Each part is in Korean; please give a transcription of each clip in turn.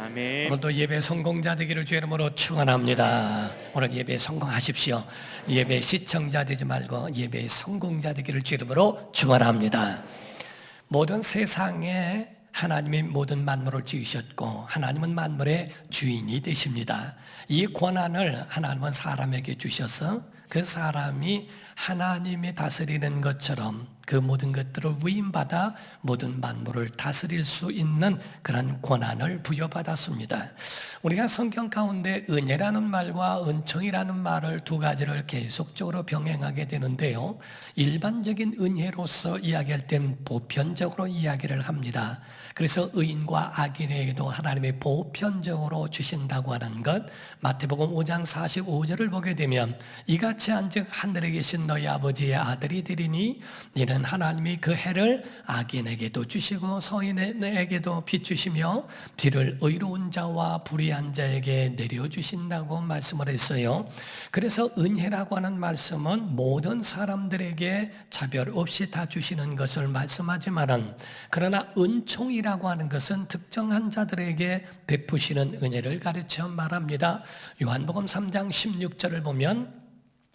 아멘. 오늘도 예배 성공자 되기를 주의 이름으로 축원합니다. 오늘 예배 성공하십시오. 예배 시청자 되지 말고 예배 성공자 되기를 주의 이름으로 축원합니다. 모든 세상에 하나님이 모든 만물을 지으셨고 하나님은 만물의 주인이 되십니다. 이 권한을 하나님은 사람에게 주셔서 그 사람이 하나님이 다스리는 것처럼 그 모든 것들을 위임받아 모든 만물을 다스릴 수 있는 그런 권한을 부여받았습니다. 우리가 성경 가운데 은혜라는 말과 은총이라는 말을 두 가지를 계속적으로 병행하게 되는데요, 일반적인 은혜로서 이야기할 땐 보편적으로 이야기를 합니다. 그래서 의인과 악인에게도 하나님이 보편적으로 주신다고 하는 것, 마태복음 5장 45절을 보게 되면 이같이 한즉 하늘에 계신 너희 아버지의 아들이 되리니 이는 하나님이 그 해를 악인에게도 주시고 서인에게도 비추시며 비를 의로운 자와 불의한 자에게 내려주신다고 말씀을 했어요. 그래서 은혜라고 하는 말씀은 모든 사람들에게 차별 없이 다 주시는 것을 말씀하지만은, 그러나 은총이라고 하는 것은 특정한 자들에게 베푸시는 은혜를 가르쳐 말합니다. 요한복음 3장 16절을 보면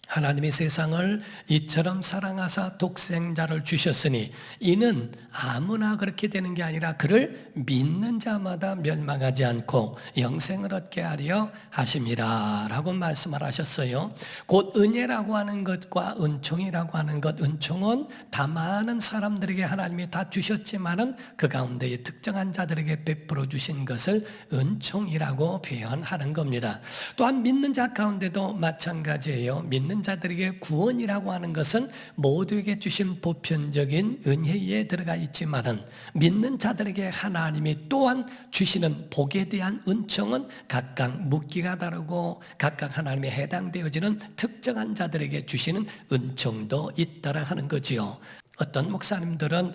하나님이 세상을 이처럼 사랑하사 독생자를 주셨으니 이는 아무나 그렇게 되는 게 아니라 그를 믿는 자마다 멸망하지 않고 영생을 얻게 하려 하심이라 라고 말씀을 하셨어요. 곧 은혜라고 하는 것과 은총이라고 하는 것, 은총은 다 많은 사람들에게 하나님이 다 주셨지만은 그 가운데에 특정한 자들에게 베풀어 주신 것을 은총이라고 표현하는 겁니다. 또한 믿는 자 가운데도 마찬가지예요. 믿는 자들에게 구원이라고 하는 것은 모두에게 주신 보편적인 은혜에 들어가 있지만은 믿는 자들에게 하나님이 또한 주시는 복에 대한 은총은 각각 묻기가 다르고 각각 하나님에 해당되어지는 특정한 자들에게 주시는 은총도 있다라 하는 거지요. 어떤 목사님들은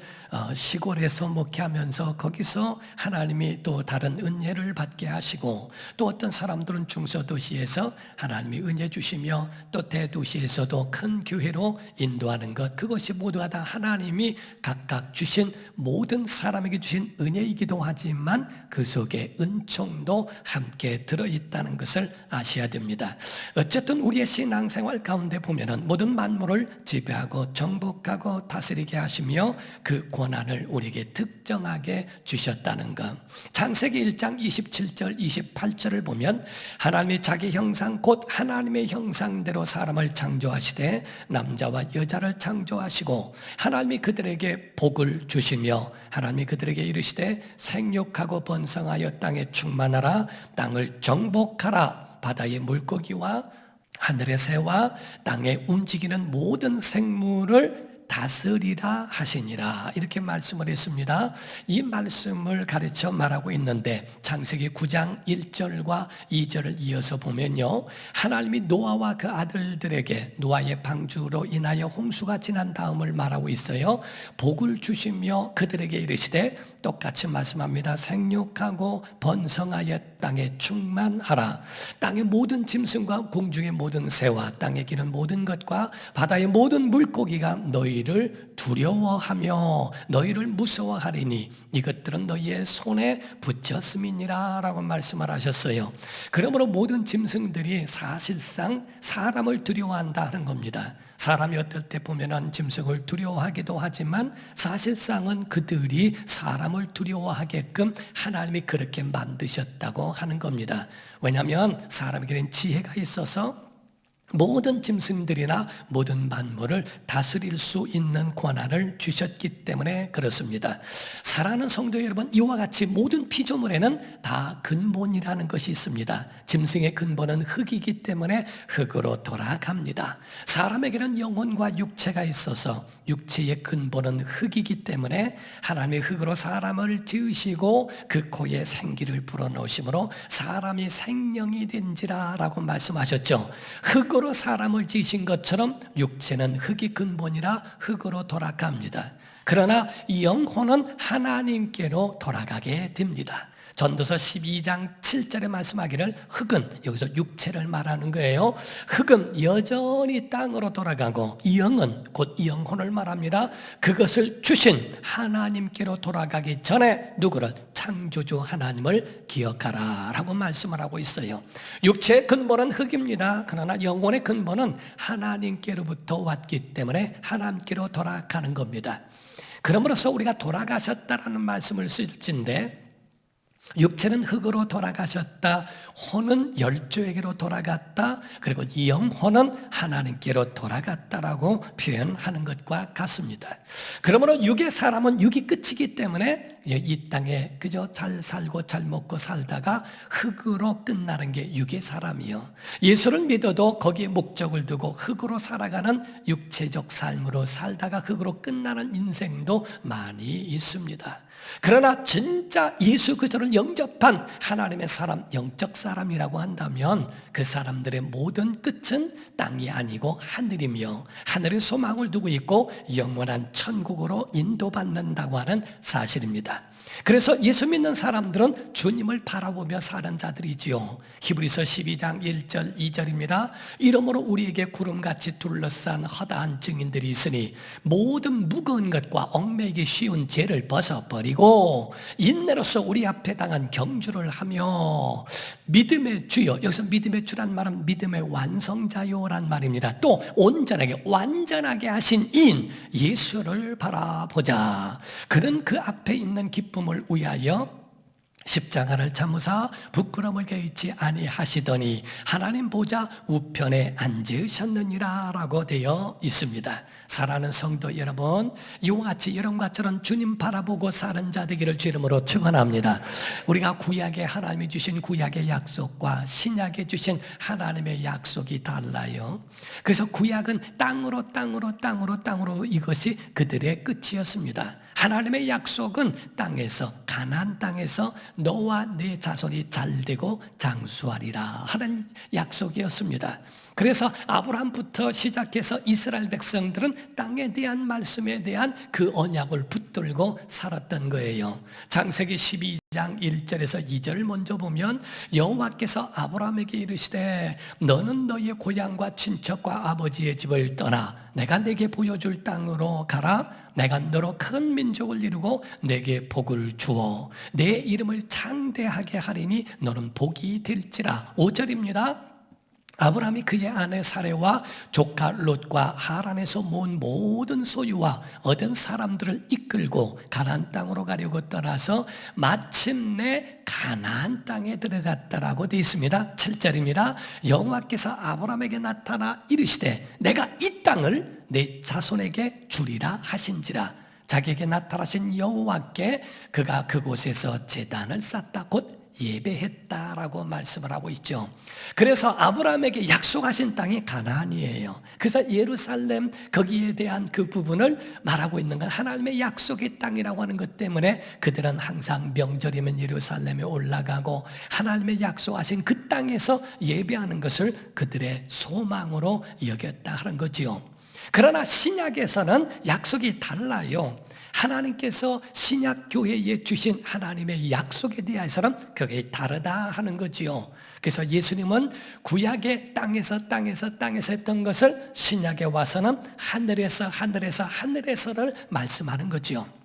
시골에서 목회하면서 거기서 하나님이 또 다른 은혜를 받게 하시고, 또 어떤 사람들은 중소도시에서 하나님이 은혜 주시며 또 대도시에서도 큰 교회로 인도하는 것, 그것이 모두가 다 하나님이 각각 주신 모든 사람에게 주신 은혜이기도 하지만 그 속에 은총도 함께 들어있다는 것을 아셔야 됩니다. 어쨌든 우리의 신앙생활 가운데 보면은 모든 만물을 지배하고 정복하고 다스리게 하시며 그 권한을 우리에게 특정하게 주셨다는 것. 창세기 1장 27절 28절을 보면 하나님이 자기 형상 곧 하나님의 형상대로 사람을 창조하시되 남자와 여자를 창조하시고 하나님이 그들에게 복을 주시며 하나님이 그들에게 이르시되 생육하고 번성하여 땅에 충만하라 땅을 정복하라 바다의 물고기와 하늘의 새와 땅에 움직이는 모든 생물을 다스리라 하시니라, 이렇게 말씀을 했습니다. 이 말씀을 가르쳐 말하고 있는데 창세기 9장 1절과 2절을 이어서 보면요, 하나님이 노아와 그 아들들에게 노아의 방주로 인하여 홍수가 지난 다음을 말하고 있어요. 복을 주시며 그들에게 이르시되, 똑같이 말씀합니다. 생육하고 번성하여 땅에 충만하라. 땅의 모든 짐승과 공중의 모든 새와 땅에 기는 모든 것과 바다의 모든 물고기가 너희를 두려워하며 너희를 무서워하리니 이것들은 너희의 손에 붙였음이니라 라고 말씀을 하셨어요. 그러므로 모든 짐승들이 사실상 사람을 두려워한다는 겁니다. 사람이 어떨 때 보면은 짐승을 두려워하기도 하지만 사실상은 그들이 사람을 두려워하게끔 하나님이 그렇게 만드셨다고 하는 겁니다. 왜냐하면 사람에게는 지혜가 있어서 모든 짐승들이나 모든 만물을 다스릴 수 있는 권한을 주셨기 때문에 그렇습니다. 사랑하는 성도 여러분, 이와 같이 모든 피조물에는 다 근본이라는 것이 있습니다. 짐승의 근본은 흙이기 때문에 흙으로 돌아갑니다. 사람에게는 영혼과 육체가 있어서 육체의 근본은 흙이기 때문에 하나님의 흙으로 사람을 지으시고 그 코에 생기를 불어넣으심으로 사람이 생명이 된지라 라고 말씀하셨죠. 흙으로 사람을 지으신 것처럼 육체는 흙이 근본이라 흙으로 돌아갑니다. 그러나 영혼은 하나님께로 돌아가게 됩니다. 전도서 12장 7절에 말씀하기를 흙은, 여기서 육체를 말하는 거예요. 흙은 여전히 땅으로 돌아가고 영은, 곧 영혼을 말합니다. 그것을 주신 하나님께로 돌아가기 전에 누구를? 창조주 하나님을 기억하라 라고 말씀을 하고 있어요. 육체의 근본은 흙입니다. 그러나 영혼의 근본은 하나님께로부터 왔기 때문에 하나님께로 돌아가는 겁니다. 그러므로서 우리가 돌아가셨다라는 말씀을 쓸진데, 육체는 흙으로 돌아가셨다, 혼은 열조에게로 돌아갔다, 그리고 영혼은 하나님께로 돌아갔다라고 표현하는 것과 같습니다. 그러므로 육의 사람은 육이 끝이기 때문에 이 땅에 그저 잘 살고 잘 먹고 살다가 흙으로 끝나는 게 육의 사람이요, 예수를 믿어도 거기에 목적을 두고 흙으로 살아가는 육체적 삶으로 살다가 흙으로 끝나는 인생도 많이 있습니다. 그러나 진짜 예수 그리스도를 영접한 하나님의 사람, 영적 사람이라고 한다면 그 사람들의 모든 끝은 땅이 아니고 하늘이며, 하늘의 소망을 두고 있고 영원한 천국으로 인도받는다고 하는 사실입니다. 그래서 예수 믿는 사람들은 주님을 바라보며 사는 자들이지요. 히브리서 12장 1절 2절입니다. 이러므로 우리에게 구름같이 둘러싼 허다한 증인들이 있으니 모든 무거운 것과 얽매이기 쉬운 죄를 벗어버리고 인내로서 우리 앞에 당한 경주를 하며 믿음의 주여, 여기서 믿음의 주란 말은 믿음의 완성자요란 말입니다. 또 온전하게 완전하게 하신 이인 예수를 바라보자. 그는 그 앞에 있는 기쁨을 위하여 십자가를 참으사 부끄러움을 개의치 아니하시더니 하나님 보좌 우편에 앉으셨느니라 라고 되어 있습니다. 사랑하는 성도 여러분, 이와 같이 여러분과처럼 주님 바라보고 사는 자 되기를 주 이름으로 축원합니다. 우리가 구약에 하나님이 주신 구약의 약속과 신약에 주신 하나님의 약속이 달라요. 그래서 구약은 땅으로 이것이 그들의 끝이었습니다. 하나님의 약속은 땅에서, 가나안 땅에서 너와 네 자손이 잘되고 장수하리라 하는 약속이었습니다. 그래서 아브라함부터 시작해서 이스라엘 백성들은 땅에 대한 말씀에 대한 그 언약을 붙들고 살았던 거예요. 창세기 12장 1절에서 2절을 먼저 보면 여호와께서 아브라함에게 이르시되 너는 너의 고향과 친척과 아버지의 집을 떠나 내가 내게 보여줄 땅으로 가라. 내가 너로 큰 민족을 이루고 내게 복을 주어 내 이름을 창대하게 하리니 너는 복이 될지라. 5절입니다. 아브라함이 그의 아내 사레와 조카 롯과 하란에서 모은 모든 소유와 얻은 사람들을 이끌고 가나안 땅으로 가려고 떠나서 마침내 가나안 땅에 들어갔다라고 되어 있습니다. 7절입니다. 여호와께서 아브라함에게 나타나 이르시되 내가 이 땅을 내 자손에게 주리라 하신지라. 자기에게 나타나신 여호와께 그가 그곳에서 제단을 쌓다 곧 예배했다라고 말씀을 하고 있죠. 그래서 아브라함에게 약속하신 땅이 가나안이에요. 그래서 예루살렘 거기에 대한 그 부분을 말하고 있는 건 하나님의 약속의 땅이라고 하는 것 때문에 그들은 항상 명절이면 예루살렘에 올라가고 하나님의 약속하신 그 땅에서 예배하는 것을 그들의 소망으로 여겼다 하는 거지요. 그러나 신약에서는 약속이 달라요. 하나님께서 신약 교회에 주신 하나님의 약속에 대해서는 그게 다르다 하는 거지요. 그래서 예수님은 구약의 땅에서 했던 것을 신약에 와서는 하늘에서를 말씀하는 거지요.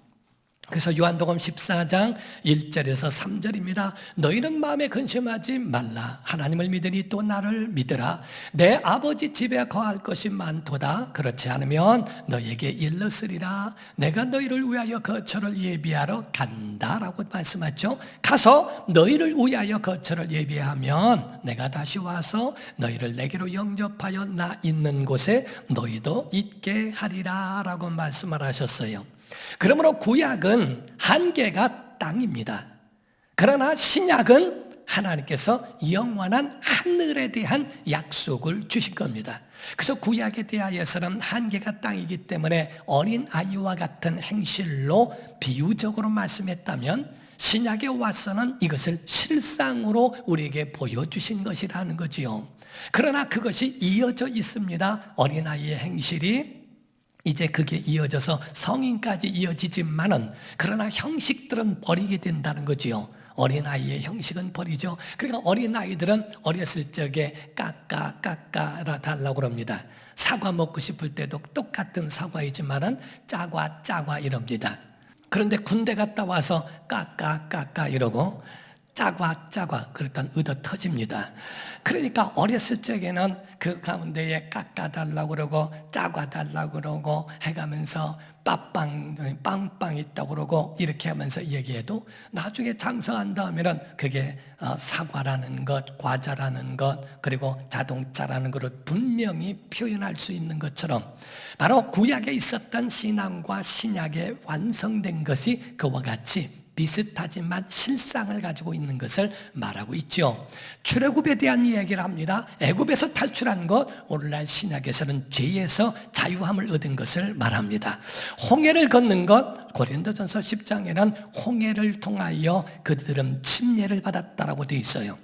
그래서 요한복음 14장 1절에서 3절입니다. 너희는 마음에 근심하지 말라. 하나님을 믿으니 또 나를 믿으라. 내 아버지 집에 거할 것이 많도다. 그렇지 않으면 너에게 일렀으리라. 내가 너희를 위하여 거처를 예비하러 간다라고 말씀하죠. 가서 너희를 위하여 거처를 예비하면 내가 다시 와서 너희를 내게로 영접하여 나 있는 곳에 너희도 있게 하리라 라고 말씀을 하셨어요. 그러므로 구약은 한계가 땅입니다. 그러나 신약은 하나님께서 영원한 하늘에 대한 약속을 주신 겁니다. 그래서 구약에 대하여서는 한계가 땅이기 때문에 어린아이와 같은 행실로 비유적으로 말씀했다면 신약에 와서는 이것을 실상으로 우리에게 보여주신 것이라는 거지요. 그러나 그것이 이어져 있습니다. 어린아이의 행실이 이제 그게 이어져서 성인까지 이어지지만은 그러나 형식들은 버리게 된다는 거지요. 어린아이의 형식은 버리죠. 그러니까 어린아이들은 어렸을 적에 까까 달라고 그럽니다. 사과 먹고 싶을 때도 똑같은 사과이지만은 짜과 이럽니다. 그런데 군대 갔다 와서 까까 이러고 짜과 그랬더니 얻어 터집니다. 그러니까 어렸을 적에는 그 가운데에 깎아달라고 그러고 짜과달라고 그러고 해가면서 빵빵 있다고 그러고 이렇게 하면서 얘기해도 나중에 장성한 다음에는 그게 사과라는 것, 과자라는 것, 그리고 자동차라는 것을 분명히 표현할 수 있는 것처럼 바로 구약에 있었던 신앙과 신약에 완성된 것이 그와 같이 비슷하지만 실상을 가지고 있는 것을 말하고 있죠. 출애굽에 대한 이야기를 합니다. 애굽에서 탈출한 것, 오늘날 신약에서는 죄에서 자유함을 얻은 것을 말합니다. 홍해를 걷는 것, 고린도전서 10장에는 홍해를 통하여 그들은 침례를 받았다라고 되어 있어요.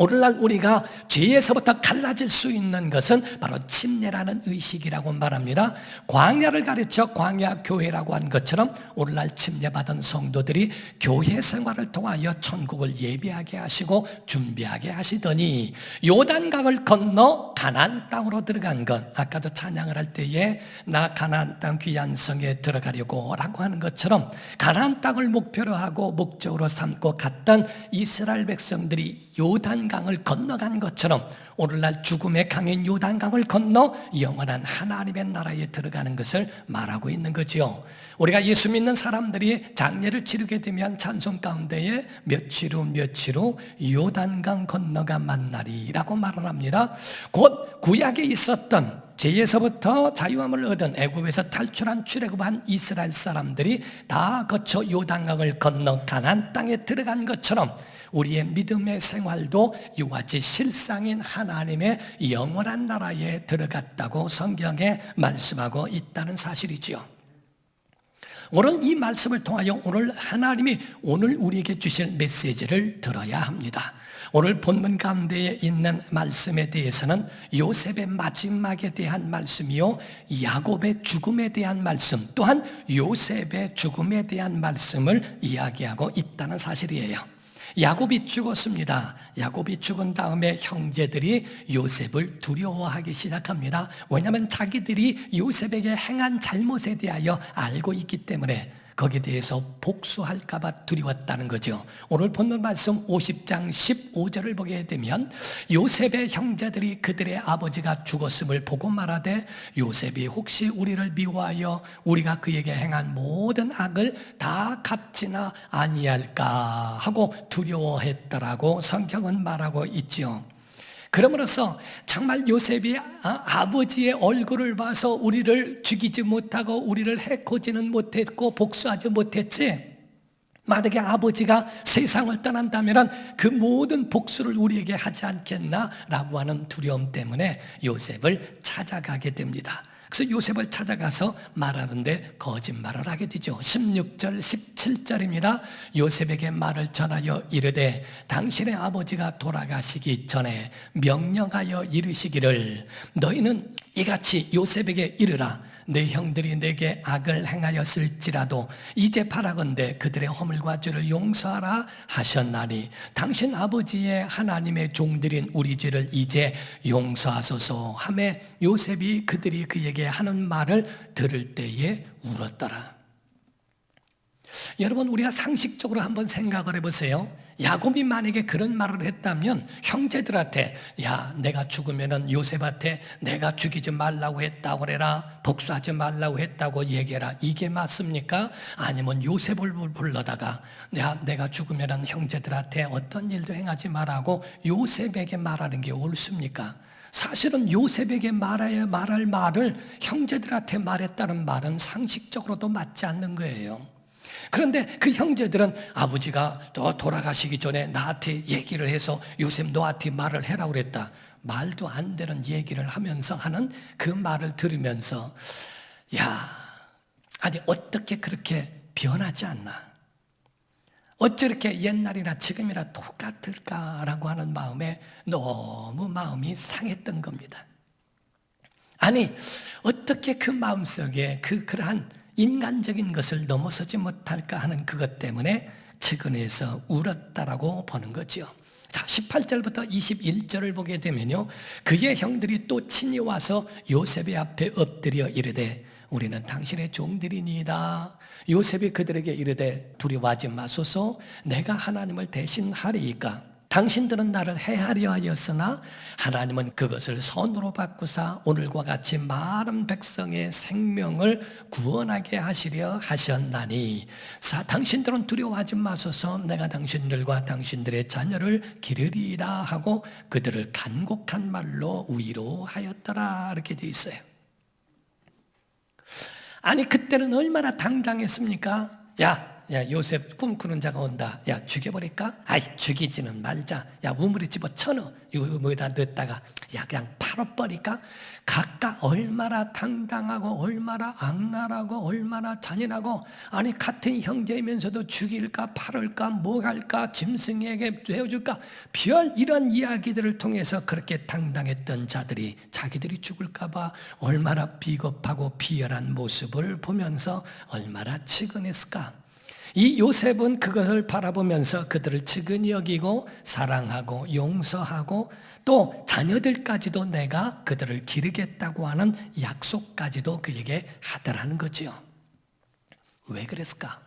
오늘날 우리가 죄에서부터 갈라질 수 있는 것은 바로 침례라는 의식이라고 말합니다. 광야를 가르쳐 광야 교회라고 한 것처럼 오늘날 침례받은 성도들이 교회 생활을 통하여 천국을 예비하게 하시고 준비하게 하시더니 요단강을 건너 가나안 땅으로 들어간 것, 아까도 찬양을 할 때에 나 가나안 땅 귀한 성에 들어가려고 라고 하는 것처럼 가나안 땅을 목표로 하고 목적으로 삼고 갔던 이스라엘 백성들이 요단강을 건너간 것처럼 오늘날 죽음의 강인 요단강을 건너 영원한 하나님의 나라에 들어가는 것을 말하고 있는 거죠. 우리가 예수 믿는 사람들이 장례를 치르게 되면 찬송 가운데에 며칠 후 요단강 건너가 만나리라고 말을 합니다. 곧 구약에 있었던 죄에서부터 자유함을 얻은 애굽에서 탈출한 출애굽한 이스라엘 사람들이 다 거쳐 요단강을 건너 가나안 땅에 들어간 것처럼 우리의 믿음의 생활도 이와 같이 실상인 하나님의 영원한 나라에 들어갔다고 성경에 말씀하고 있다는 사실이지요. 오늘 이 말씀을 통하여 오늘 하나님이 오늘 우리에게 주실 메시지를 들어야 합니다. 오늘 본문 가운데에 있는 말씀에 대해서는 요셉의 마지막에 대한 말씀이요, 야곱의 죽음에 대한 말씀, 또한 요셉의 죽음에 대한 말씀을 이야기하고 있다는 사실이에요. 야곱이 죽었습니다. 야곱이 죽은 다음에 형제들이 요셉을 두려워하기 시작합니다. 왜냐하면 자기들이 요셉에게 행한 잘못에 대하여 알고 있기 때문에 거기에 대해서 복수할까 봐 두려웠다는 거죠. 오늘 본문 말씀 50장 15절을 보게 되면 요셉의 형제들이 그들의 아버지가 죽었음을 보고 말하되 요셉이 혹시 우리를 미워하여 우리가 그에게 행한 모든 악을 다 갚지나 아니할까 하고 두려워했더라고 성경은 말하고 있지요. 그러므로서 정말 요셉이 아버지의 얼굴을 봐서 우리를 죽이지 못하고 우리를 해코지는 못했고 복수하지 못했지, 만약에 아버지가 세상을 떠난다면 그 모든 복수를 우리에게 하지 않겠나라고 하는 두려움 때문에 요셉을 찾아가게 됩니다. 그래서 요셉을 찾아가서 말하는데 거짓말을 하게 되죠. 16절 17절입니다 요셉에게 말을 전하여 이르되 당신의 아버지가 돌아가시기 전에 명령하여 이르시기를 너희는 이같이 요셉에게 이르라. 내 형들이 내게 악을 행하였을지라도 이제 바라건대 그들의 허물과 죄를 용서하라 하셨나니 당신 아버지의 하나님의 종들인 우리 죄를 이제 용서하소서 하며 요셉이 그들이 그에게 하는 말을 들을 때에 울었더라. 여러분, 우리가 상식적으로 한번 생각을 해보세요. 야곱이 만약에 그런 말을 했다면 형제들한테 야, 내가 죽으면 요셉한테 내가 죽이지 말라고 했다고 그래라, 복수하지 말라고 했다고 얘기해라, 이게 맞습니까? 아니면 요셉을 불러다가 야, 내가 죽으면 형제들한테 어떤 일도 행하지 말라고 요셉에게 말하는 게 옳습니까? 사실은 요셉에게 말할 말을 형제들한테 말했다는 말은 상식적으로도 맞지 않는 거예요. 그런데 그 형제들은 아버지가 또 돌아가시기 전에 나한테 얘기를 해서 요셉 너한테 말을 해라고 그랬다, 말도 안 되는 얘기를 하면서 하는 그 말을 들으면서 야, 아니 어떻게 그렇게 변하지 않나, 어찌 이렇게 옛날이나 지금이나 똑같을까라고 하는 마음에 너무 마음이 상했던 겁니다. 아니 어떻게 그 마음속에 그러한 인간적인 것을 넘어서지 못할까 하는 그것 때문에 측은해서 울었다라고 보는 거죠. 자, 18절부터 21절을 보게 되면요, 그의 형들이 또 친히 와서 요셉의 앞에 엎드려 이르되 우리는 당신의 종들이니이다. 요셉이 그들에게 이르되 두려워하지 마소서, 내가 하나님을 대신하리이까. 당신들은 나를 해하려 하였으나 하나님은 그것을 선으로 바꾸사 오늘과 같이 많은 백성의 생명을 구원하게 하시려 하셨나니 당신들은 두려워하지 마소서, 내가 당신들과 당신들의 자녀를 기르리이다 하고 그들을 간곡한 말로 위로하였더라. 이렇게 되어 있어요. 아니, 그때는 얼마나 당당했습니까? 야, 요셉 꿈꾸는 자가 온다. 야, 죽여버릴까? 아이, 죽이지는 말자. 야, 우물에 집어 쳐넣어. 이거 뭐에다 넣었다가 야, 그냥 팔아버릴까? 각각 얼마나 당당하고 얼마나 악랄하고 얼마나 잔인하고, 아니 같은 형제이면서도 죽일까 팔을까 뭐 할까 짐승에게 내어줄까, 별 이런 이야기들을 통해서 그렇게 당당했던 자들이 자기들이 죽을까 봐 얼마나 비겁하고 비열한 모습을 보면서 얼마나 측은했을까. 이 요셉은 그것을 바라보면서 그들을 측은히 여기고 사랑하고 용서하고 또 자녀들까지도 내가 그들을 기르겠다고 하는 약속까지도 그에게 하더라는 거지요. 왜 그랬을까?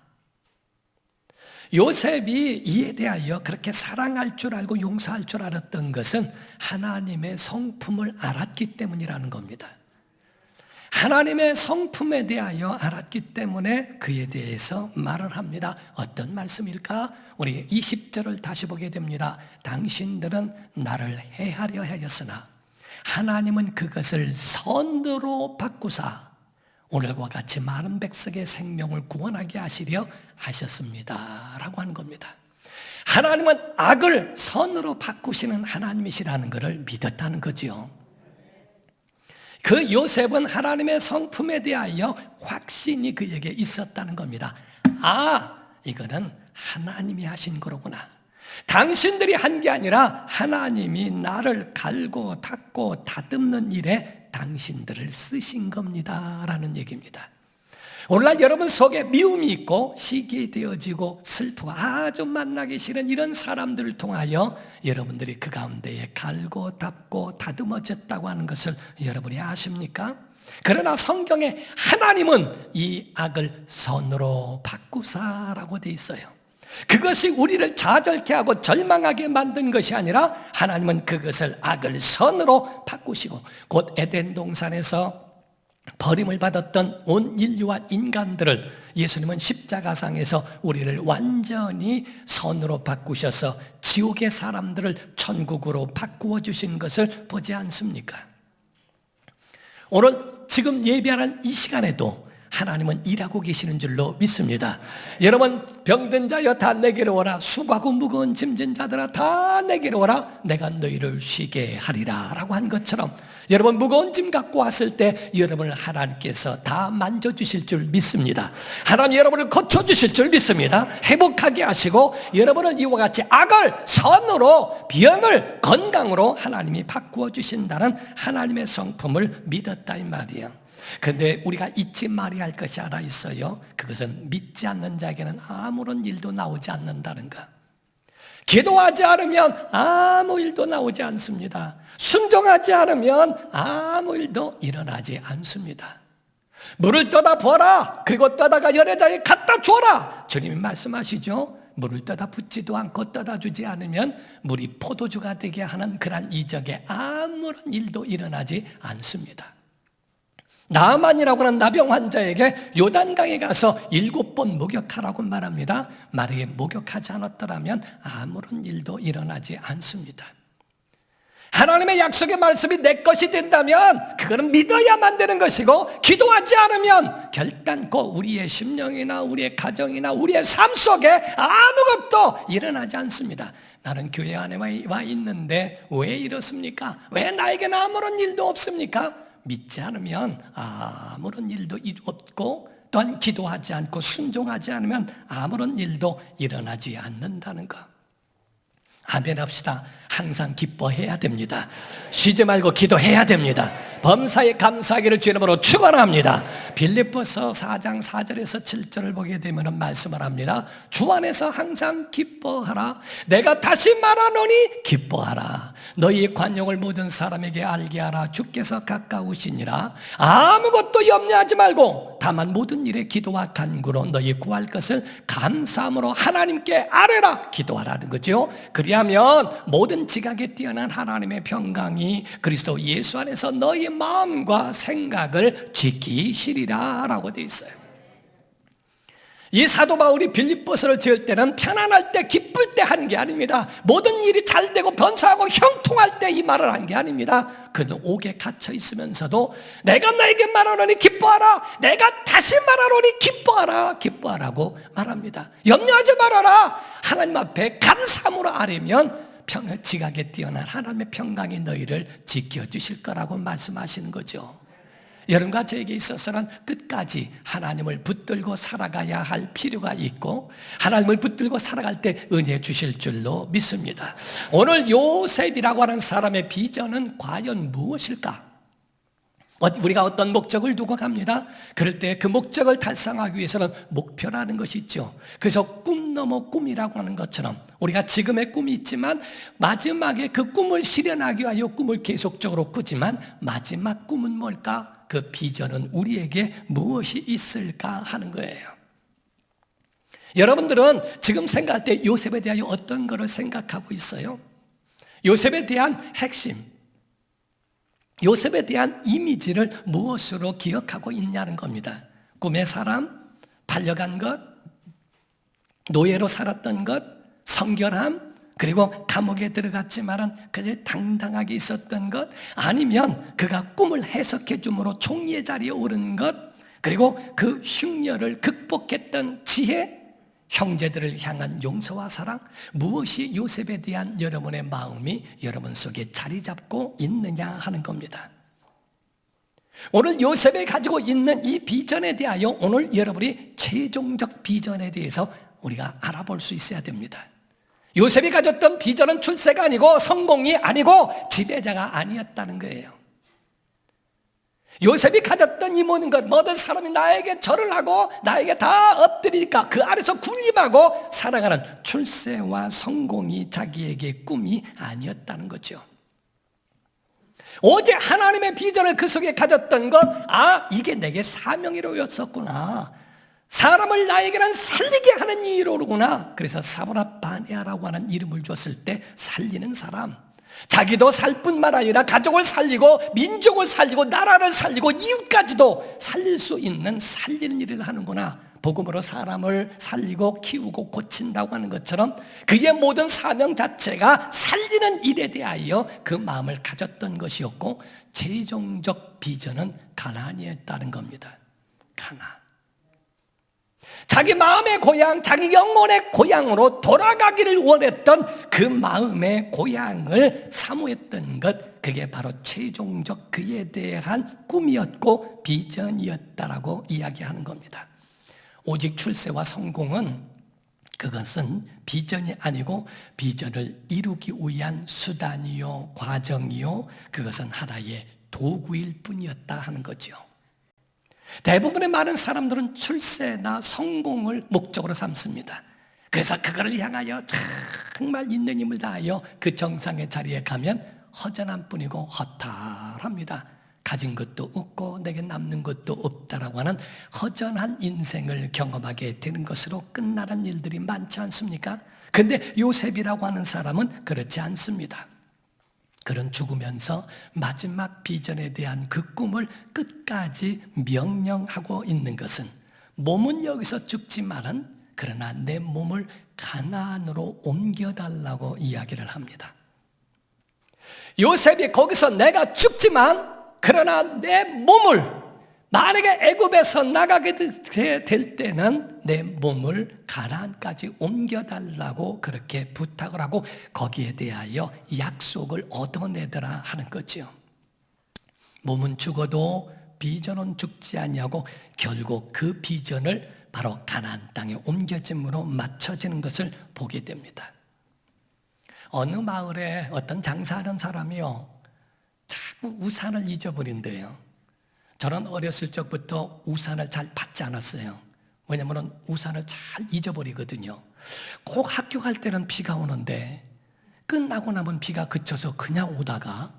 요셉이 이에 대하여 그렇게 사랑할 줄 알고 용서할 줄 알았던 것은 하나님의 성품을 알았기 때문이라는 겁니다. 하나님의 성품에 대하여 알았기 때문에 그에 대해서 말을 합니다. 어떤 말씀일까? 우리 20절을 다시 보게 됩니다. 당신들은 나를 해하려 하였으나 하나님은 그것을 선으로 바꾸사 오늘과 같이 많은 백성의 생명을 구원하게 하시려 하셨습니다 라고 하는 겁니다. 하나님은 악을 선으로 바꾸시는 하나님이시라는 것을 믿었다는 거지요. 그 요셉은 하나님의 성품에 대하여 확신이 그에게 있었다는 겁니다. 아, 이거는 하나님이 하신 거로구나. 당신들이 한 게 아니라 하나님이 나를 갈고 닦고 다듬는 일에 당신들을 쓰신 겁니다 라는 얘기입니다. 오늘날 여러분 속에 미움이 있고 시기되어지고 슬프고 아주 만나기 싫은 이런 사람들을 통하여 여러분들이 그 가운데에 갈고 닦고 다듬어졌다고 하는 것을 여러분이 아십니까? 그러나 성경에 하나님은 이 악을 선으로 바꾸사라고 돼 있어요. 그것이 우리를 좌절케 하고 절망하게 만든 것이 아니라 하나님은 그것을 악을 선으로 바꾸시고 곧 에덴 동산에서 버림을 받았던 온 인류와 인간들을 예수님은 십자가상에서 우리를 완전히 선으로 바꾸셔서 지옥의 사람들을 천국으로 바꾸어 주신 것을 보지 않습니까? 오늘 지금 예배하는 이 시간에도 하나님은 일하고 계시는 줄로 믿습니다. 여러분, 병든 자여 다 내게로 오라, 수고하고 무거운 짐진 자들아 다 내게로 오라, 내가 너희를 쉬게 하리라 라고 한 것처럼 여러분 무거운 짐 갖고 왔을 때 여러분을 하나님께서 다 만져주실 줄 믿습니다. 하나님 여러분을 고쳐주실 줄 믿습니다. 회복하게 하시고 여러분은 이와 같이 악을 선으로, 병을 건강으로 하나님이 바꾸어 주신다는 하나님의 성품을 믿었다 이 말이에요. 그런데 우리가 잊지 말아야 할 것이 하나 있어요. 그것은 믿지 않는 자에게는 아무런 일도 나오지 않는다는 것. 기도하지 않으면 아무 일도 나오지 않습니다. 순종하지 않으면 아무 일도 일어나지 않습니다. 물을 떠다 부어라, 그리고 떠다가 여러 자에 갖다 주어라. 주님이 말씀하시죠. 물을 떠다 붓지도 않고 떠다 주지 않으면 물이 포도주가 되게 하는 그러한 이적에 아무런 일도 일어나지 않습니다. 나아만이라고 하는 나병 환자에게 요단강에 가서 7번 목욕하라고 말합니다. 만약에 목욕하지 않았더라면 아무런 일도 일어나지 않습니다. 하나님의 약속의 말씀이 내 것이 된다면 그거는 믿어야만 되는 것이고, 기도하지 않으면 결단코 우리의 심령이나 우리의 가정이나 우리의 삶 속에 아무것도 일어나지 않습니다. 나는 교회 안에 와 있는데 왜 이렇습니까? 왜 나에게는 아무런 일도 없습니까? 믿지 않으면 아무런 일도 없고, 또한 기도하지 않고 순종하지 않으면 아무런 일도 일어나지 않는다는 것. 아멘 합시다. 항상 기뻐해야 됩니다. 쉬지 말고 기도해야 됩니다. 범사에 감사하기를 주 이름으로 축원합니다. 빌립보서 4장 4절에서 7절을 보게 되면 말씀을 합니다. 주 안에서 항상 기뻐하라. 내가 다시 말하노니 기뻐하라. 너희 관용을 모든 사람에게 알게 하라. 주께서 가까우시니라. 아무것도 염려하지 말고 다만 모든 일에 기도와 간구로 너희 구할 것을 감사함으로 하나님께 아뢰라. 기도하라는 거죠. 그리하면 모든 지각에 뛰어난 하나님의 평강이 그리스도 예수 안에서 너희 마음과 생각을 지키시리라 라고 되어 있어요. 이 사도 바울이 빌립보서를 지을 때는 편안할 때 기쁠 때 한 게 아닙니다. 모든 일이 잘 되고 변화하고 형통할 때 이 말을 한 게 아닙니다. 그는 옥에 갇혀 있으면서도 내가 너에게 말하노니 기뻐하라. 내가 다시 말하노니 기뻐하라. 기뻐하라고 말합니다. 염려하지 말아라. 하나님 앞에 감사함으로 아뢰면 지각에 뛰어난 하나님의 평강이 너희를 지켜주실 거라고 말씀하시는 거죠. 여러분과 저에게 있어서는 끝까지 하나님을 붙들고 살아가야 할 필요가 있고 하나님을 붙들고 살아갈 때 은혜 주실 줄로 믿습니다. 오늘 요셉이라고 하는 사람의 비전은 과연 무엇일까? 우리가 어떤 목적을 두고 갑니다. 그럴 때 그 목적을 달성하기 위해서는 목표라는 것이 있죠. 그래서 꿈 넘어 꿈이라고 하는 것처럼 우리가 지금의 꿈이 있지만 마지막에 그 꿈을 실현하기 위하여 꿈을 계속적으로 꾸지만 마지막 꿈은 뭘까? 그 비전은 우리에게 무엇이 있을까 하는 거예요. 여러분들은 지금 생각할 때 요셉에 대하여 어떤 것을 생각하고 있어요? 요셉에 대한 핵심, 요셉에 대한 이미지를 무엇으로 기억하고 있냐는 겁니다. 꿈의 사람, 팔려간 것, 노예로 살았던 것, 성결함, 그리고 감옥에 들어갔지만은 그저 당당하게 있었던 것, 아니면 그가 꿈을 해석해 줌으로 총리의 자리에 오른 것, 그리고 그 흉년을 극복했던 지혜, 형제들을 향한 용서와 사랑, 무엇이 요셉에 대한 여러분의 마음이 여러분 속에 자리 잡고 있느냐 하는 겁니다. 오늘 요셉이 가지고 있는 이 비전에 대하여 오늘 여러분이 최종적 비전에 대해서 우리가 알아볼 수 있어야 됩니다. 요셉이 가졌던 비전은 출세가 아니고 성공이 아니고 지배자가 아니었다는 거예요. 요셉이 가졌던 이 모든 사람이 나에게 절을 하고 나에게 다 엎드리니까 그 아래서 군림하고 살아가는 출세와 성공이 자기에게 꿈이 아니었다는 거죠. 오직 하나님의 비전을 그 속에 가졌던 것, 이게 내게 사명이로였었구나. 사람을 나에게는 살리게 하는 이로구나. 그래서 사보나 바네아라고 하는 이름을 줬을 때 살리는 사람, 자기도 살 뿐만 아니라 가족을 살리고 민족을 살리고 나라를 살리고 이웃까지도 살릴 수 있는 살리는 일을 하는구나. 복음으로 사람을 살리고 키우고 고친다고 하는 것처럼 그의 모든 사명 자체가 살리는 일에 대하여 그 마음을 가졌던 것이었고 최종적 비전은 가나안이었다는 겁니다. 가나안. 자기 마음의 고향, 자기 영혼의 고향으로 돌아가기를 원했던 그 마음의 고향을 사모했던 것, 그게 바로 최종적 그에 대한 꿈이었고 비전이었다라고 이야기하는 겁니다. 오직 출세와 성공은 그것은 비전이 아니고 비전을 이루기 위한 수단이요 과정이요 그것은 하나의 도구일 뿐이었다 하는 거죠. 대부분의 많은 사람들은 출세나 성공을 목적으로 삼습니다. 그래서 그거를 향하여 정말 있는 힘을 다하여 그 정상의 자리에 가면 허전한 뿐이고 허탈합니다. 가진 것도 없고 내게 남는 것도 없다라고 하는 허전한 인생을 경험하게 되는 것으로 끝나는 일들이 많지 않습니까? 그런데 요셉이라고 하는 사람은 그렇지 않습니다. 그런 죽으면서 마지막 비전에 대한 그 꿈을 끝까지 명령하고 있는 것은 몸은 여기서 죽지만은 그러나 내 몸을 가나안으로 옮겨달라고 이야기를 합니다. 요셉이 거기서 내가 죽지만 그러나 내 몸을 만약에 애굽에서 나가게 될 때는 내 몸을 가나안까지 옮겨달라고 그렇게 부탁을 하고 거기에 대하여 약속을 얻어내더라 하는 거죠. 몸은 죽어도 비전은 죽지 아니하고 결국 그 비전을 바로 가나안 땅에 옮겨짐으로 맞춰지는 것을 보게 됩니다. 어느 마을에 어떤 장사하는 사람이요, 자꾸 우산을 잊어버린대요. 저는 어렸을 적부터 우산을 잘 받지 않았어요. 왜냐하면 우산을 잘 잊어버리거든요. 꼭 학교 갈 때는 비가 오는데 끝나고 나면 비가 그쳐서 그냥 오다가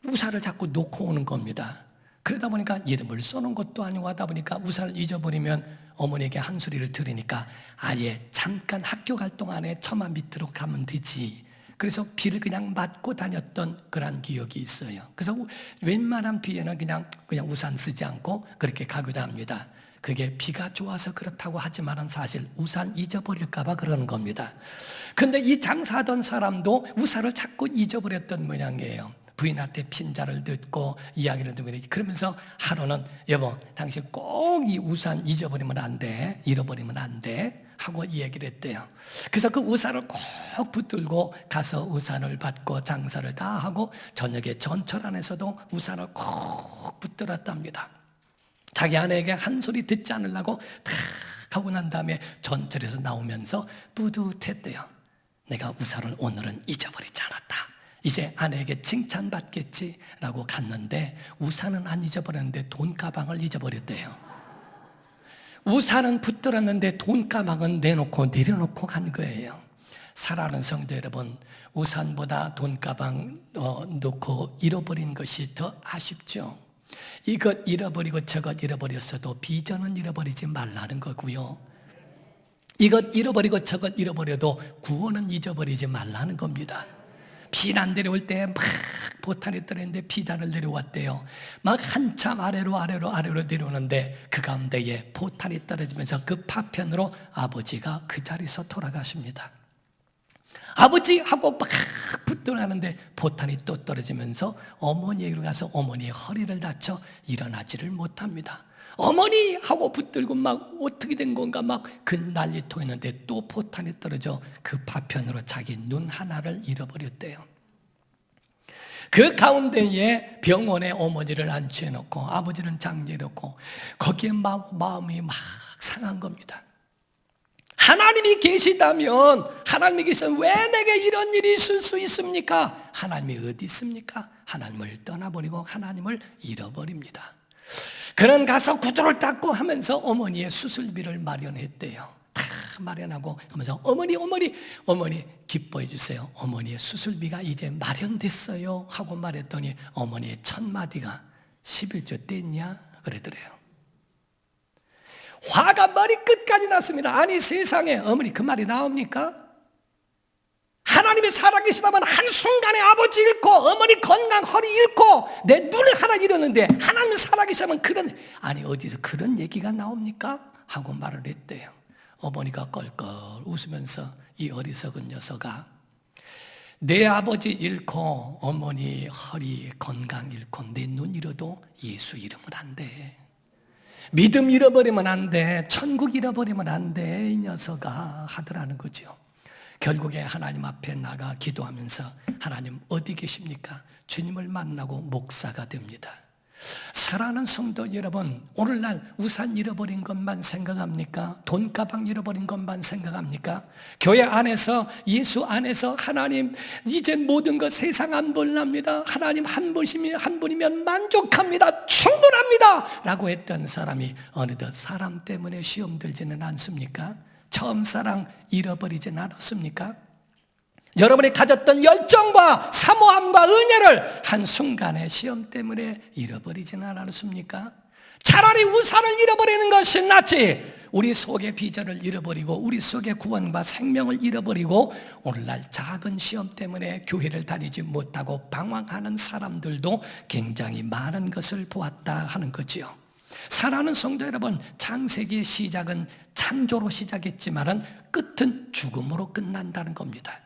우산을 자꾸 놓고 오는 겁니다. 그러다 보니까 이름을 써놓은 것도 아니고 하다 보니까 우산을 잊어버리면 어머니에게 한 소리를 들으니까 아예 잠깐 학교 갈 동안에 처마 밑으로 가면 되지. 그래서 비를 그냥 맞고 다녔던 그런 기억이 있어요. 그래서 웬만한 비에는 그냥 우산 쓰지 않고 그렇게 가기도 합니다. 그게 비가 좋아서 그렇다고 하지만은 사실 우산 잊어버릴까봐 그러는 겁니다. 근데 이 장사하던 사람도 우산을 자꾸 잊어버렸던 모양이에요. 부인한테 핀자를 듣고 이야기를 듣고 그러면서 하루는 여보 당신 꼭 이 우산 잊어버리면 안 돼, 잃어버리면 안 돼 하고 이 얘기를 했대요. 그래서 그 우산을 꼭 붙들고 가서 우산을 받고 장사를 다 하고 저녁에 전철 안에서도 우산을 꼭 붙들었답니다. 자기 아내에게 한 소리 듣지 않으려고 탁 하고 난 다음에 전철에서 나오면서 뿌듯했대요. 내가 우산을 오늘은 잊어버리지 않았다. 이제 아내에게 칭찬받겠지라고 갔는데 우산은 안 잊어버렸는데 돈가방을 잊어버렸대요. 우산은 붙들었는데 돈가방은 내려놓고 간 거예요. 사랑하는 성도 여러분, 우산보다 돈가방 놓고 잃어버린 것이 더 아쉽죠. 이것 잃어버리고 저것 잃어버렸어도 비전은 잃어버리지 말라는 거고요. 이것 잃어버리고 저것 잃어버려도 구원은 잊어버리지 말라는 겁니다. 비난 내려올 때 막 포탄이 떨어졌는데 비단을 내려왔대요. 막 한참 아래로 내려오는데 그 가운데에 포탄이 떨어지면서 그 파편으로 아버지가 그 자리에서 돌아가십니다. 아버지하고 막 붙들어가는데 포탄이 또 떨어지면서 어머니에게로 가서 어머니의 허리를 다쳐 일어나지를 못합니다. 어머니 하고 붙들고 막 어떻게 된 건가 막 그 난리통했는데 또 포탄이 떨어져 그 파편으로 자기 눈 하나를 잃어버렸대요. 그 가운데에 병원에 어머니를 앉혀놓고 아버지는 장례에 놓고 거기에 마음이 막 상한 겁니다. 하나님이 계시다면 하나님이 계시면 왜 내게 이런 일이 있을 수 있습니까? 하나님이 어디 있습니까? 하나님을 떠나버리고 하나님을 잃어버립니다. 그는 가서 구두를 닦고 하면서 어머니의 수술비를 마련했대요. 다 마련하고 하면서 어머니 기뻐해 주세요. 어머니의 수술비가 이제 마련됐어요 하고 말했더니 어머니의 첫 마디가 11조 뗐냐 그러더래요. 화가 머리끝까지 났습니다. 아니 세상에 어머니 그 말이 나옵니까? 하나님이 살아계시다면 한순간에 아버지 잃고 어머니 건강 허리 잃고 내 눈을 하나 잃었는데 하나님이 살아계시다면 아니 어디서 그런 얘기가 나옵니까? 하고 말을 했대요. 어머니가 껄껄 웃으면서 이 어리석은 녀석아 내 아버지 잃고 어머니 허리 건강 잃고 내 눈 잃어도 예수 잃으면 안 돼. 믿음 잃어버리면 안 돼. 천국 잃어버리면 안 돼. 이 녀석아 하더라는 거죠. 결국에 하나님 앞에 나가 기도하면서 하나님 어디 계십니까? 주님을 만나고 목사가 됩니다. 사랑하는 성도 여러분, 오늘날 우산 잃어버린 것만 생각합니까? 돈가방 잃어버린 것만 생각합니까? 교회 안에서 예수 안에서 하나님 이제 모든 것 세상 안 볼랍니다. 하나님 한 분이면 만족합니다. 충분합니다 라고 했던 사람이 어느덧 사람 때문에 시험 들지는 않습니까? 처음 사랑 잃어버리진 않았습니까? 여러분이 가졌던 열정과 사모함과 은혜를 한순간에 시험 때문에 잃어버리지는 않았습니까? 차라리 우산을 잃어버리는 것이 낫지 우리 속의 비전을 잃어버리고 우리 속의 구원과 생명을 잃어버리고 오늘날 작은 시험 때문에 교회를 다니지 못하고 방황하는 사람들도 굉장히 많은 것을 보았다 하는 거지요. 사랑하는 성도 여러분, 창세기의 시작은 창조로 시작했지만은 끝은 죽음으로 끝난다는 겁니다.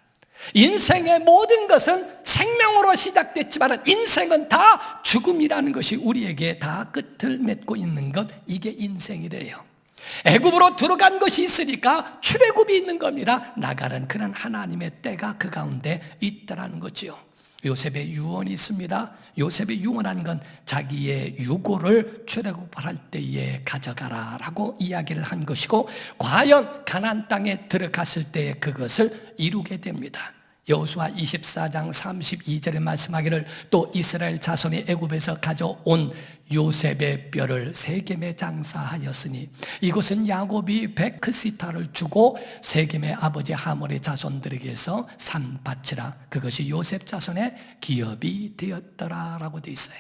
인생의 모든 것은 생명으로 시작됐지만 인생은 다 죽음이라는 것이 우리에게 다 끝을 맺고 있는 것, 이게 인생이래요. 애굽으로 들어간 것이 있으니까 출애굽이 있는 겁니다. 나가는 그런 하나님의 때가 그 가운데 있다라는 거지요. 요셉의 유언이 있습니다. 요셉의 유언한 건 자기의 유고를 출애굽할 때에 가져가라 라고 이야기를 한 것이고 과연 가나안 땅에 들어갔을 때에 그것을 이루게 됩니다. 여호수아 24장 32절에 말씀하기를 또 이스라엘 자손이 애굽에서 가져온 요셉의 뼈를 세겜에 장사하였으니 이곳은 야곱이 베크시타를 주고 세겜의 아버지 하몰의 자손들에게서 산 밭이라 그것이 요셉 자손의 기업이 되었더라라고 되어 있어요.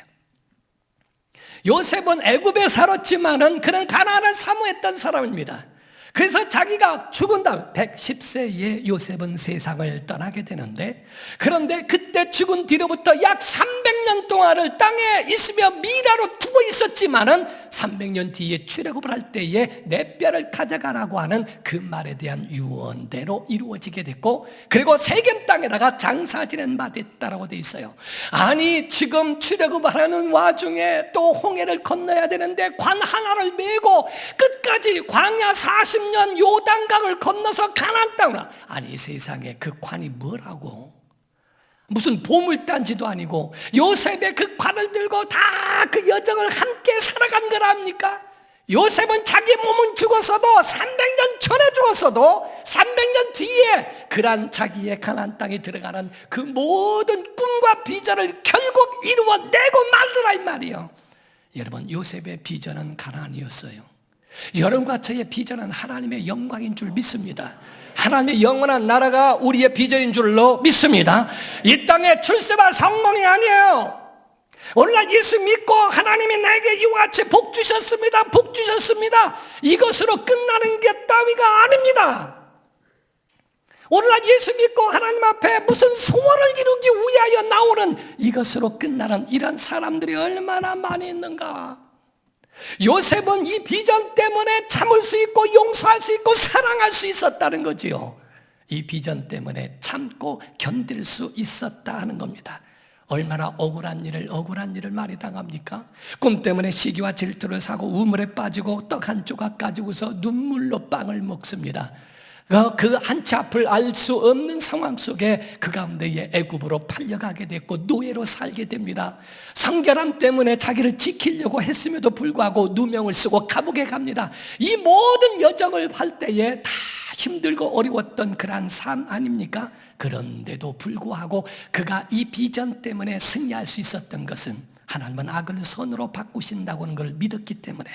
요셉은 애굽에 살았지만은 그는 가나안을 사모했던 사람입니다. 그래서 자기가 죽은 다음 110세에 요셉은 세상을 떠나게 되는데, 그런데 그때 죽은 뒤로부터 약 300년 동안을 땅에 있으며 미라로 두고 있었지만은 300년 뒤에 출애굽을 할 때에 내 뼈를 가져가라고 하는 그 말에 대한 유언대로 이루어지게 됐고, 그리고 세겜 땅에다가 장사 지낸 바 됐다라고 돼 있어요. 아니 지금 출애굽을 하는 와중에 또 홍해를 건너야 되는데 관 하나를 메고 끝까지 광야 40년 요단강을 건너서 가나안 땅으로, 아니 세상에 그 관이 뭐라고, 무슨 보물단지도 아니고 요셉의 그 관을 들고 다 그 여정을 함께 살아간 거랍니까? 요셉은 자기 몸은 죽었어도 300년 전에 죽었어도 300년 뒤에 그런 자기의 가나안 땅에 들어가는 그 모든 꿈과 비전을 결국 이루어내고 말더라 이 말이에요. 여러분, 요셉의 비전은 가나안이었어요. 여러분과 저의 비전은 하나님의 영광인 줄 믿습니다. 하나님의 영원한 나라가 우리의 비전인 줄로 믿습니다. 이 땅의 출세와 성공이 아니에요. 오늘날 예수 믿고 하나님이 나에게 이와 같이 복 주셨습니다, 복 주셨습니다, 이것으로 끝나는 게 따위가 아닙니다. 오늘날 예수 믿고 하나님 앞에 무슨 소원을 이루기 위하여 나오는 이것으로 끝나는 이런 사람들이 얼마나 많이 있는가. 요셉은 이 비전 때문에 참을 수 있고 용서할 수 있고 사랑할 수 있었다는 거지요. 이 비전 때문에 참고 견딜 수 있었다 하는 겁니다. 얼마나 억울한 일을 많이 당합니까? 꿈 때문에 시기와 질투를 사고 우물에 빠지고 떡 한 조각 가지고서 눈물로 빵을 먹습니다. 그 한치 앞을 알 수 없는 상황 속에 그 가운데에 애굽으로 팔려가게 됐고 노예로 살게 됩니다. 성결함 때문에 자기를 지키려고 했음에도 불구하고 누명을 쓰고 감옥에 갑니다. 이 모든 여정을 할 때에 다 힘들고 어려웠던 그러한 삶 아닙니까? 그런데도 불구하고 그가 이 비전 때문에 승리할 수 있었던 것은 하나님은 악을 선으로 바꾸신다고 하는 걸 믿었기 때문에.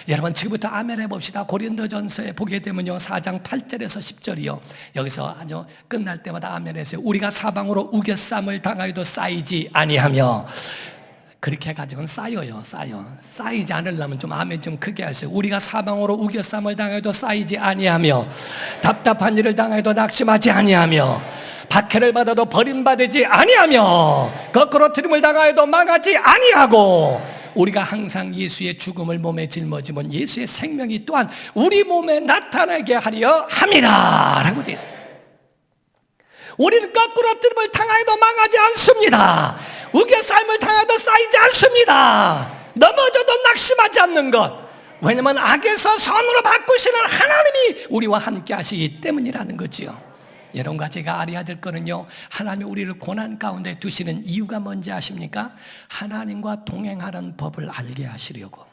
여러분, 지금부터 아멘 해봅시다. 고린도전서에 보게 되면요 4장 8절에서 10절이요 여기서 아주 끝날 때마다 아멘 해주세요. 우리가 사방으로 우겨쌈을 당하여도 쌓이지 아니하며, 그렇게 해가지고는 쌓여요. 쌓이지 않으려면 좀 아멘 좀 크게 하세요. 우리가 사방으로 우겨쌈을 당해도 쌓이지 아니하며, 답답한 일을 당해도 낙심하지 아니하며, 박해를 받아도 버림받지 아니하며, 거꾸로 트림을 당하여도 망하지 아니하고, 우리가 항상 예수의 죽음을 몸에 짊어지면 예수의 생명이 또한 우리 몸에 나타나게 하려 함이라 라고 되어 있어요. 우리는 거꾸로 트림을 당하여도 망하지 않습니다. 우겨삶을 당해도 쌓이지 않습니다. 넘어져도 낙심하지 않는 것, 왜냐하면 악에서 선으로 바꾸시는 하나님이 우리와 함께 하시기 때문이라는 거지요. 여러분과 제가 알아야 될 거는요, 하나님이 우리를 고난 가운데 두시는 이유가 뭔지 아십니까? 하나님과 동행하는 법을 알게 하시려고.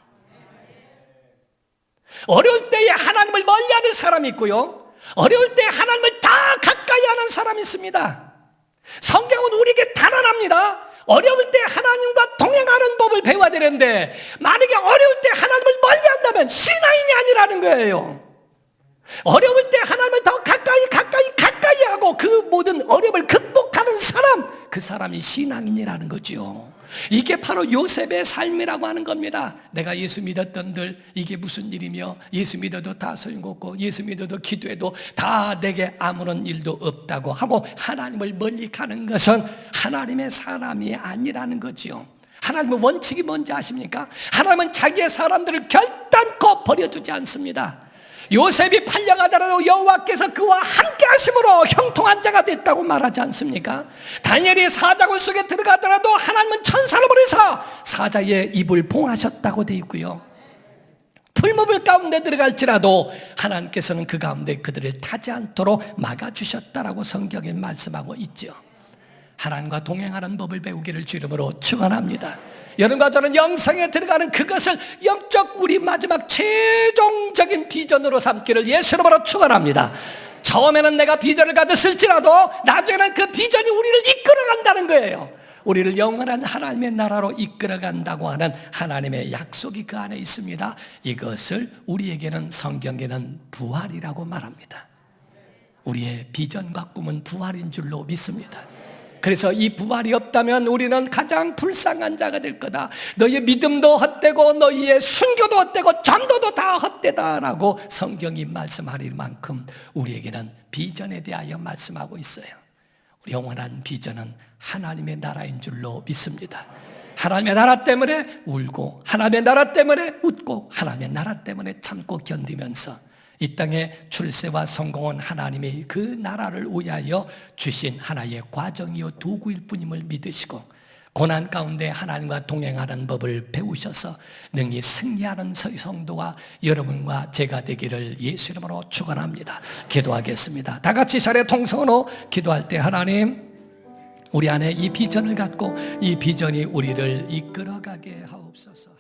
어려울 때에 하나님을 멀리하는 사람이 있고요, 어려울 때 하나님을 더 가까이 하는 사람이 있습니다. 성경은 우리에게 단언합니다. 어려울 때 하나님과 동행하는 법을 배워야 되는데, 만약에 어려울 때 하나님을 멀리한다면 신앙인이 아니라는 거예요. 어려울 때 하나님을 더 가까이 하고 그 모든 어려움을 극복하는 사람, 그 사람이 신앙인이라는 거죠. 이게 바로 요셉의 삶이라고 하는 겁니다. 내가 예수 믿었던들 이게 무슨 일이며, 예수 믿어도 다 소용없고 예수 믿어도 기도해도 다 내게 아무런 일도 없다고 하고 하나님을 멀리 가는 것은 하나님의 사람이 아니라는 거죠. 하나님의 원칙이 뭔지 아십니까? 하나님은 자기의 사람들을 결단코 버려두지 않습니다. 요셉이 팔려가더라도 여호와께서 그와 함께 하심으로 형통한 자가 됐다고 말하지 않습니까? 다니엘이 사자굴 속에 들어가더라도 하나님은 천사를 보내서 사자의 입을 봉하셨다고 되어 있고요, 풀무불 가운데 들어갈지라도 하나님께서는 그 가운데 그들을 타지 않도록 막아주셨다라고 성경에 말씀하고 있죠. 하나님과 동행하는 법을 배우기를 주 이름으로 축원합니다. 여러분과 저는 영성에 들어가는 그것을 영적 우리 마지막 최종적인 비전으로 삼기를 예수 이름으로 축원합니다. 처음에는 내가 비전을 가졌을지라도 나중에는 그 비전이 우리를 이끌어간다는 거예요. 우리를 영원한 하나님의 나라로 이끌어간다고 하는 하나님의 약속이 그 안에 있습니다. 이것을 우리에게는 성경에는 부활이라고 말합니다. 우리의 비전과 꿈은 부활인 줄로 믿습니다. 그래서 이 부활이 없다면 우리는 가장 불쌍한 자가 될 거다. 너희의 믿음도 헛되고 너희의 순교도 헛되고 전도도 다 헛되다라고 성경이 말씀하릴 만큼 우리에게는 비전에 대하여 말씀하고 있어요. 우리 영원한 비전은 하나님의 나라인 줄로 믿습니다. 하나님의 나라 때문에 울고 하나님의 나라 때문에 웃고 하나님의 나라 때문에 참고 견디면서 이 땅의 출세와 성공은 하나님의 그 나라를 위하여 주신 하나의 과정이요 도구일 뿐임을 믿으시고 고난 가운데 하나님과 동행하는 법을 배우셔서 능히 승리하는 성도와 여러분과 제가 되기를 예수 이름으로 축원합니다. 기도하겠습니다. 다 같이 차례 통성으로 기도할 때 하나님, 우리 안에 이 비전을 갖고 이 비전이 우리를 이끌어가게 하옵소서.